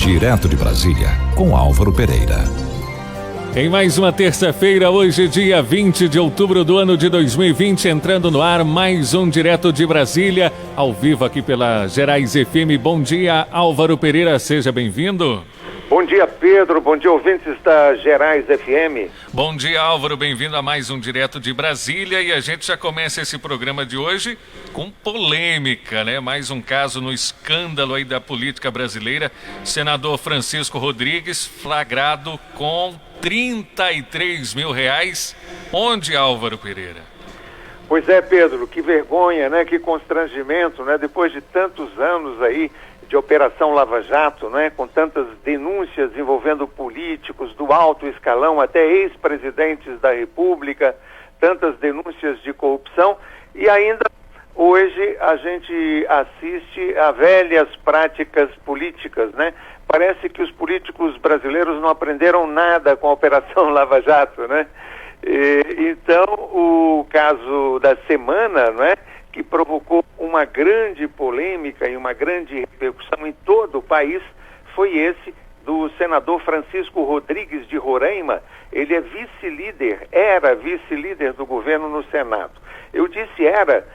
Direto de Brasília, com Álvaro Pereira. Em mais uma terça-feira, hoje dia 20 de outubro do ano de 2020, entrando no ar mais um Direto de Brasília, ao vivo aqui pela Gerais FM. Bom dia, Álvaro Pereira, seja bem-vindo. Bom dia, Pedro. Bom dia, ouvintes da Gerais FM. Bom dia, Álvaro. Bem-vindo a mais um Direto de Brasília. E a gente já começa esse programa de hoje com polêmica, né? Mais um caso no escândalo aí da política brasileira. Senador Francisco Rodrigues flagrado com R$33 mil. Onde, Álvaro Pereira? Pois é, Pedro. Que vergonha, né? Que constrangimento, né? Depois de tantos anos aí de Operação Lava Jato, né, com tantas denúncias envolvendo políticos do alto escalão até ex-presidentes da República, tantas denúncias de corrupção, e ainda hoje a gente assiste a velhas práticas políticas, né? Parece que os políticos brasileiros não aprenderam nada com a Operação Lava Jato, né? Então, o caso da semana, né, que provocou uma grande polêmica e uma grande repercussão em todo o país, foi esse do senador Francisco Rodrigues de Roraima. Ele é era vice-líder do governo no Senado. Eu disse era,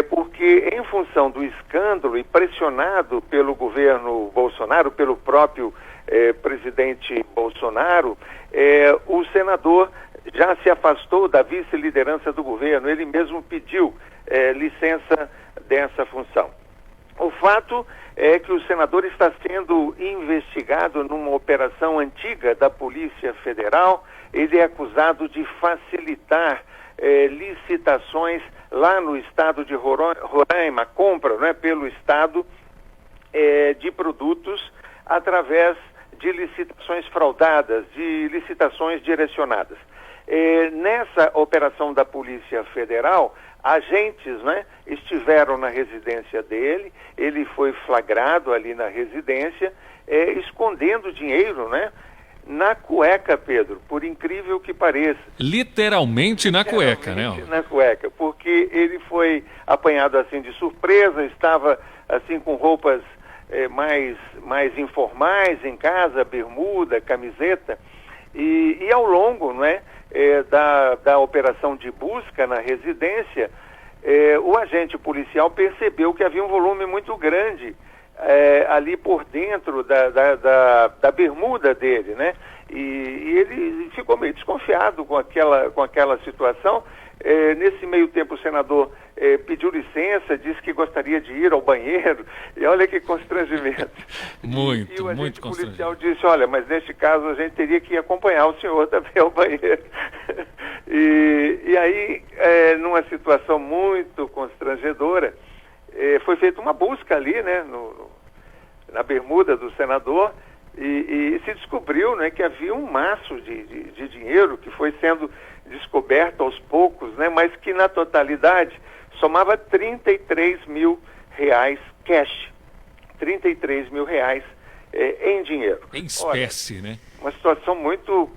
porque em função do escândalo e pressionado pelo governo Bolsonaro, pelo próprio presidente Bolsonaro, o senador já se afastou da vice-liderança do governo. Ele mesmo pediu licença dessa função. O fato é que o senador está sendo investigado numa operação antiga da Polícia Federal. Ele é acusado de facilitar licitações lá no estado de Roraima, compra, né, pelo estado de produtos através de licitações fraudadas, de licitações direcionadas. Nessa operação da Polícia Federal, agentes, né, estiveram na residência dele. Ele foi flagrado ali na residência, escondendo dinheiro, né, na cueca, Pedro, por incrível que pareça. Literalmente na cueca, né? Na cueca, porque ele foi apanhado assim de surpresa, estava assim com roupas mais informais em casa, bermuda, camiseta, e ao longo, né, da operação de busca na residência, o agente policial percebeu que havia um volume muito grande ali por dentro da bermuda dele, né? E ele ficou meio desconfiado com aquela situação. Nesse meio tempo o senador pediu licença, disse que gostaria de ir ao banheiro, e olha que constrangimento. Muito, e o agente muito policial disse, olha, mas neste caso a gente teria que acompanhar o senhor também ao banheiro. E aí, numa situação muito constrangedora, foi feita uma busca ali, né, na bermuda do senador, e se descobriu, né, que havia um maço de dinheiro que foi sendo descoberto aos poucos, né, mas que na totalidade somava R$33 mil cash, R$33 mil em dinheiro. Em espécie, né? Uma situação muito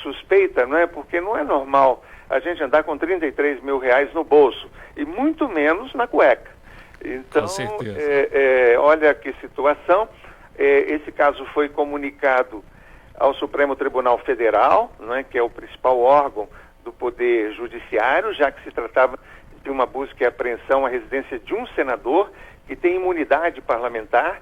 suspeita, não é? Porque não é normal a gente andar com R$33 mil no bolso, e muito menos na cueca. Então, com certeza. Olha que situação. Esse caso foi comunicado ao Supremo Tribunal Federal, não é, que é o principal órgão do Poder Judiciário, já que se tratava de uma busca e apreensão à residência de um senador que tem imunidade parlamentar.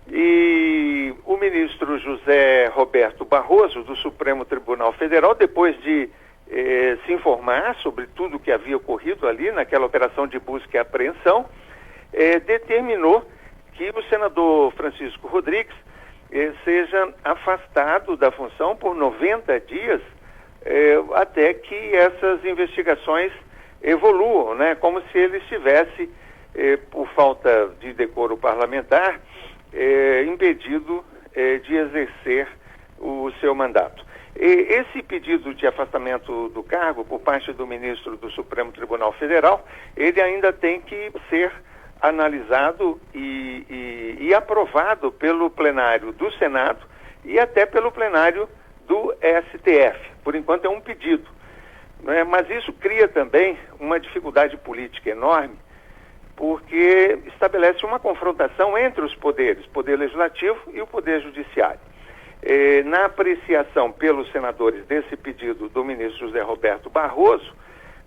E o ministro José Roberto Barroso, do Supremo Tribunal Federal, depois de se informar sobre tudo o que havia ocorrido ali naquela operação de busca e apreensão, determinou que o senador Francisco Rodrigues seja afastado da função por 90 dias, até que essas investigações evoluam, né? Como se ele estivesse, por falta de decoro parlamentar, impedido de exercer o seu mandato. Esse pedido de afastamento do cargo por parte do ministro do Supremo Tribunal Federal, ele ainda tem que ser analisado e aprovado pelo plenário do Senado e até pelo plenário do STF. Por enquanto é um pedido, né? Mas isso cria também uma dificuldade política enorme, porque estabelece uma confrontação entre os poderes, o poder legislativo e o poder judiciário. Na apreciação pelos senadores desse pedido do ministro José Roberto Barroso,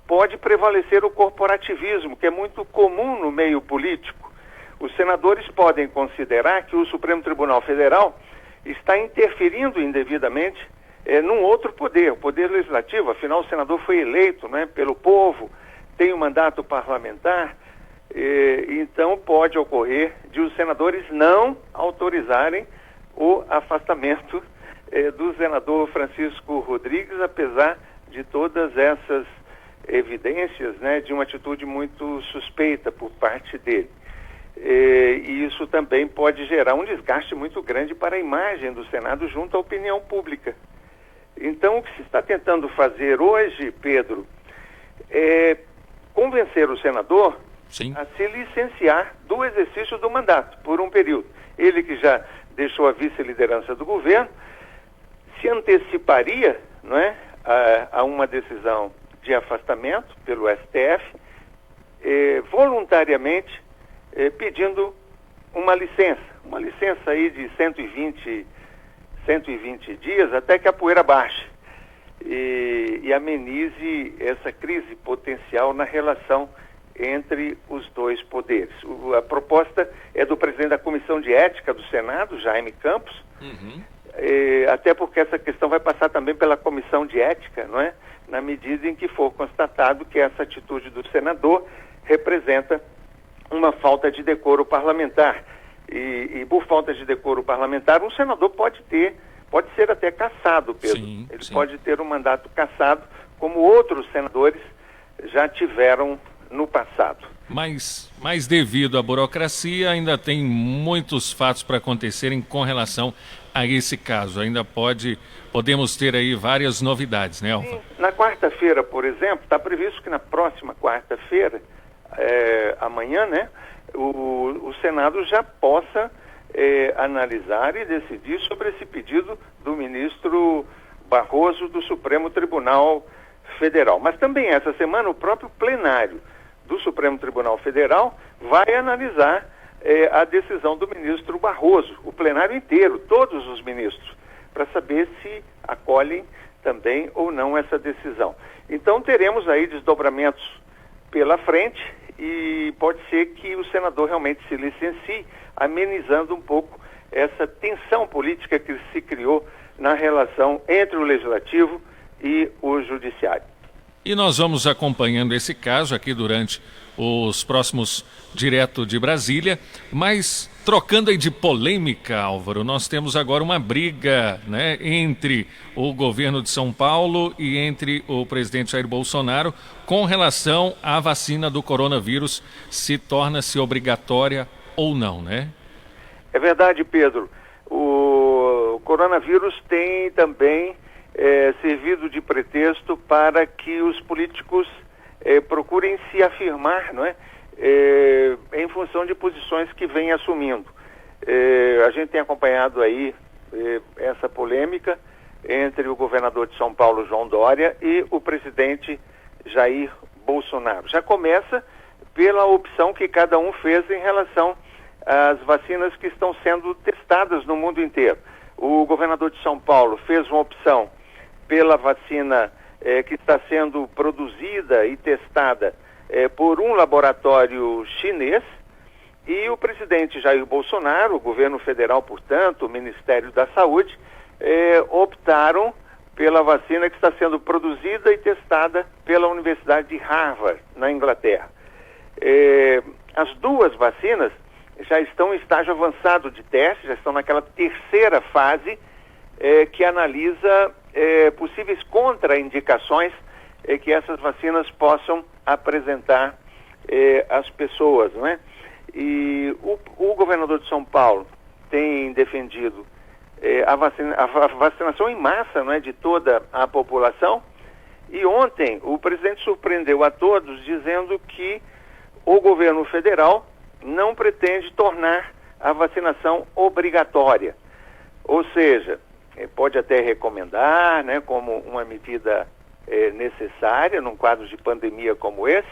pode prevalecer o corporativismo, que é muito comum no meio político. Os senadores podem considerar que o Supremo Tribunal Federal está interferindo indevidamente num outro poder, o poder legislativo. Afinal, o senador foi eleito, né, pelo povo, tem um mandato parlamentar, então pode ocorrer de os senadores não autorizarem o afastamento do senador Francisco Rodrigues, apesar de todas essas evidências, né, de uma atitude muito suspeita por parte dele. E isso também pode gerar um desgaste muito grande para a imagem do Senado junto à opinião pública. Então, o que se está tentando fazer hoje, Pedro, é convencer o senador Sim. a se licenciar do exercício do mandato por um período. Ele que já deixou a vice-liderança do governo, se anteciparia, não é, a uma decisão de afastamento pelo STF, voluntariamente pedindo uma licença aí de 120 dias até que a poeira baixe e amenize essa crise potencial na relação entre os dois poderes. A proposta é do presidente da Comissão de Ética do Senado, Jaime Campos, até porque essa questão vai passar também pela Comissão de Ética, não é? Na medida em que for constatado que essa atitude do senador representa uma falta de decoro parlamentar. E por falta de decoro parlamentar, um senador pode ser até cassado, Pedro. Sim, Ele sim. pode ter um mandato cassado, como outros senadores já tiveram no passado. Mas devido à burocracia, ainda tem muitos fatos para acontecerem com relação a esse caso. Ainda podemos ter aí várias novidades, né, Alfa? Na quarta-feira, por exemplo, está previsto que na próxima quarta-feira, amanhã, né, o Senado já possa analisar e decidir sobre esse pedido do ministro Barroso do Supremo Tribunal Federal. Mas também essa semana o próprio plenário do Supremo Tribunal Federal vai analisar a decisão do ministro Barroso, o plenário inteiro, todos os ministros, para saber se acolhem também ou não essa decisão. Então teremos aí desdobramentos pela frente e pode ser que o senador realmente se licencie, amenizando um pouco essa tensão política que se criou na relação entre o Legislativo e o Judiciário. E nós vamos acompanhando esse caso aqui durante os próximos Direto de Brasília, mas trocando aí de polêmica, Álvaro, nós temos agora uma briga, né, entre o governo de São Paulo e entre o presidente Jair Bolsonaro com relação à vacina do coronavírus, se torna-se obrigatória ou não, né? É verdade, Pedro. O coronavírus tem também servido de pretexto para que os políticos procurem se afirmar, não é? Em função de posições que vêm assumindo. A gente tem acompanhado aí essa polêmica entre o governador de São Paulo, João Dória, e o presidente Jair Bolsonaro. Já começa pela opção que cada um fez em relação às vacinas que estão sendo testadas no mundo inteiro. O governador de São Paulo fez uma opção pela vacina que está sendo produzida e testada por um laboratório chinês, e o presidente Jair Bolsonaro, o governo federal, portanto, o Ministério da Saúde, optaram pela vacina que está sendo produzida e testada pela Universidade de Harvard, na Inglaterra. As duas vacinas já estão em estágio avançado de teste, já estão naquela terceira fase que analisa possíveis contraindicações que essas vacinas possam apresentar às pessoas, não é? E o governador de São Paulo tem defendido a vacinação em massa, não é, de toda a população, e ontem o presidente surpreendeu a todos dizendo que o governo federal não pretende tornar a vacinação obrigatória. Ou seja, pode até recomendar, né, como uma medida necessária num quadro de pandemia como esse,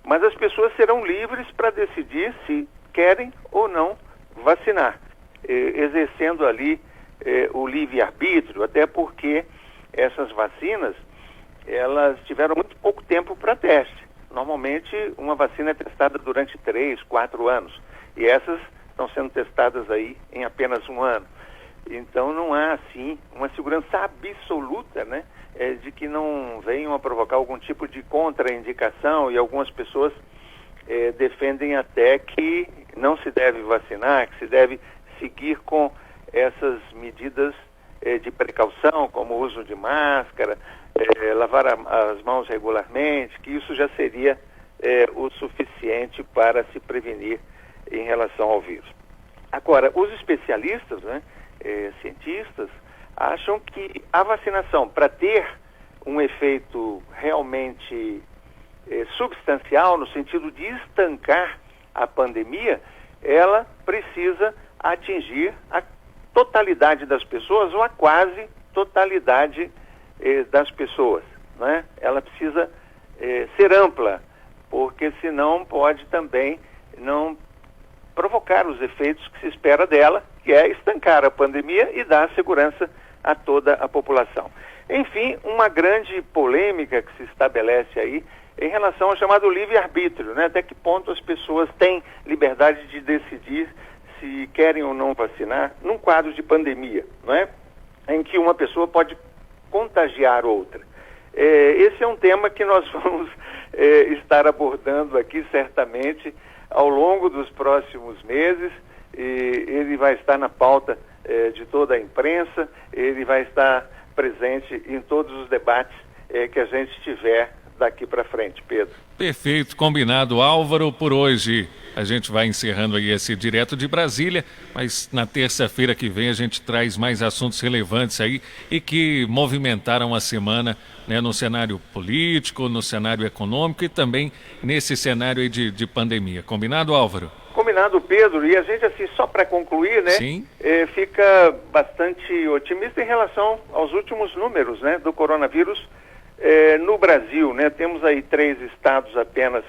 mas as pessoas serão livres para decidir se querem ou não vacinar, exercendo ali o livre-arbítrio, até porque essas vacinas, elas tiveram muito pouco tempo para teste. Normalmente, uma vacina é testada durante 3, 4 anos, e essas estão sendo testadas aí em apenas 1 ano. Então, não há, assim, uma segurança absoluta, né, de que não venham a provocar algum tipo de contraindicação, e algumas pessoas defendem até que não se deve vacinar, que se deve seguir com essas medidas de precaução, como o uso de máscara, lavar as mãos regularmente, que isso já seria o suficiente para se prevenir em relação ao vírus. Agora, os especialistas, né, cientistas, acham que a vacinação, para ter um efeito realmente substancial, no sentido de estancar a pandemia, ela precisa atingir a totalidade das pessoas, ou a quase totalidade das pessoas, né? Ela precisa ser ampla, porque senão pode também não provocar os efeitos que se espera dela, que é estancar a pandemia e dar segurança a toda a população. Enfim, uma grande polêmica que se estabelece aí em relação ao chamado livre-arbítrio, né? Até que ponto as pessoas têm liberdade de decidir se querem ou não vacinar num quadro de pandemia, não é? Em que uma pessoa pode contagiar outra. Esse é um tema que nós vamos estar abordando aqui certamente ao longo dos próximos meses, e ele vai estar na pauta de toda a imprensa, ele vai estar presente em todos os debates que a gente tiver daqui para frente, Pedro. Perfeito, combinado, Álvaro. Por hoje a gente vai encerrando aí esse Direto de Brasília, mas na terça-feira que vem a gente traz mais assuntos relevantes aí e que movimentaram a semana, né, no cenário político, no cenário econômico e também nesse cenário aí de pandemia. Combinado, Álvaro? Combinado, Pedro. E a gente, assim, só para concluir, né, fica bastante otimista em relação aos últimos números, né, do coronavírus no Brasil, né? Temos aí 3 estados apenas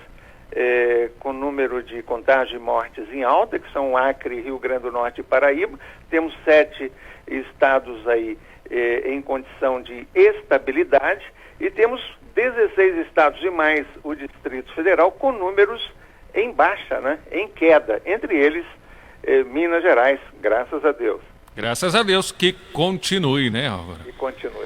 com número de contágio e mortes em alta, que são Acre, Rio Grande do Norte e Paraíba. Temos 7 estados aí em condição de estabilidade, e temos 16 estados e mais o Distrito Federal com números em baixa, né? Em queda. Entre eles, Minas Gerais, graças a Deus. Graças a Deus, que continue, né, Álvaro? Que continue.